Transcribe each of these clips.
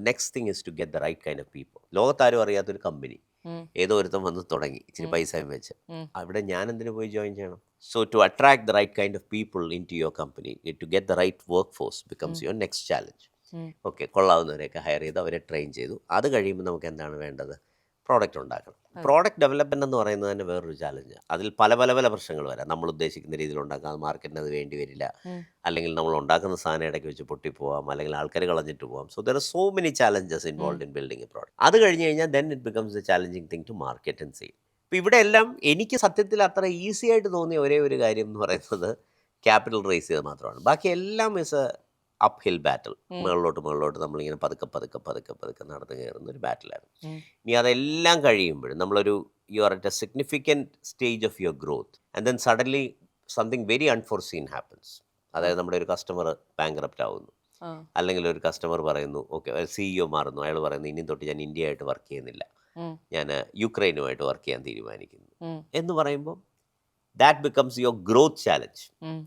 Next thing is to get the right kind of people. ലോകത്താരും അറിയാത്തൊരു company ഏതോ ഒരുത്തം വന്ന് തുടങ്ങി ഇച്ചിരി പൈസയും വെച്ച്. അവിടെ ഞാൻ എന്തിനു പോയി ജോയിൻ ചെയ്യണം? So to attract the right kind of people in to your company, to get the right work force becomes your next challenge. Okay, കൊള്ളാവുന്നവരെയൊക്കെ ഹയർ ചെയ്തു, അവരെ ട്രെയിൻ ചെയ്തു. അത് കഴിയുമ്പോൾ നമുക്ക് എന്താണ് വേണ്ടത്? പ്രോഡക്റ്റ് ഉണ്ടാക്കണം. പ്രോഡക്റ്റ് ഡെവലപ്മെൻറ്റ് എന്ന് പറയുന്നത് തന്നെ വേറൊരു ചാലഞ്ചാണ്. അതിൽ പല പല പല പ്രശ്നങ്ങൾ വരാം. നമ്മൾ ഉദ്ദേശിക്കുന്ന രീതിയിൽ ഉണ്ടാക്കാം, മാർക്കറ്റിന് അത് വേണ്ടി വരില്ല, അല്ലെങ്കിൽ നമ്മൾ ഉണ്ടാക്കുന്ന സാധനം ഇടയ്ക്ക് വെച്ച് പൊട്ടിപ്പോവാം, അല്ലെങ്കിൽ ആൾക്കാർ കളഞ്ഞിട്ട് പോവാം. So there are so many challenges involve in building a product. അത് കഴിഞ്ഞ് കഴിഞ്ഞാൽ then it becomes a challenging thing to market and sale. ഇപ്പോൾ ഇവിടെ എല്ലാം എനിക്ക് സത്യത്തിൽ അത്ര ഈസി ആയിട്ട് തോന്നിയ ഒരേ ഒരു കാര്യം എന്ന് പറയുന്നത് ക്യാപിറ്റൽ റേസ് ചെയ്ത് മാത്രമാണ്. ബാക്കി എല്ലാം ഇസ് എ അപ്പ് ഹിൽ ബാറ്റിൽ. മുകളിലോട്ട് നമ്മളിങ്ങനെ പതുക്കെ പതുക്കെ പതുക്കെ പതുക്കെ നടന്നു കയറുന്ന ഒരു ബാറ്റിലായിരുന്നു. ഇനി അതെല്ലാം കഴിയുമ്പോഴും നമ്മളൊരു you are at A significant stage of your growth and then suddenly something very unforeseen happens. അതായത് നമ്മുടെ ഒരു കസ്റ്റമർ ബാങ്ക്രപ്റ്റ് ആവുന്നു, അല്ലെങ്കിൽ ഒരു കസ്റ്റമർ പറയുന്നു, ഓക്കെ, CEO മാറുന്നു, അയാൾ പറയുന്നു ഇനി തൊട്ട് ഞാൻ ഇന്ത്യയായിട്ട് വർക്ക് ചെയ്യുന്നില്ല, ഞാൻ യുക്രൈനുമായിട്ട് വർക്ക് ചെയ്യാൻ തീരുമാനിക്കുന്നു എന്ന് പറയുമ്പോൾ that becomes your growth challenge.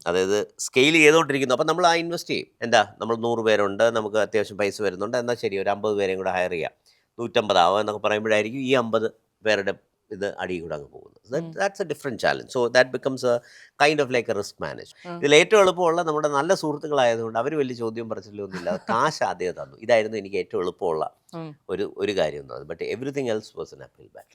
അതായത് സ്കെയിൽ ചെയ്തുകൊണ്ടിരിക്കുന്നു. അപ്പം നമ്മൾ ആ ഇൻവെസ്റ്റ് ചെയ്യും. എന്താ, നമ്മൾ 100 പേരുണ്ട്, നമുക്ക് അത്യാവശ്യം പൈസ വരുന്നുണ്ട്, എന്നാൽ ശരി ഒരു 50 പേരെയും കൂടെ ഹയർ ചെയ്യാം, 150 ആവാം എന്നൊക്കെ പറയുമ്പോഴായിരിക്കും ഈ 50 പേരുടെ ഇത് അടിയിൽ കൂടെ അങ്ങ് പോകുന്നത്. That's A different challenge. So that becomes A kind of like A risk manage. ഇതിൽ ഏറ്റവും എളുപ്പമുള്ള നമ്മുടെ നല്ല സുഹൃത്തുക്കളായതുകൊണ്ട് അവർ വലിയ ചോദ്യം പറച്ചിലൊന്നുമില്ല, കാശ് ആദ്യം തന്നു. ഇതായിരുന്നു എനിക്ക് ഏറ്റവും എളുപ്പമുള്ള ഒരു കാര്യം എന്ന് പറയുന്നത്. But everything else was an അപ്ഹിൽ battle.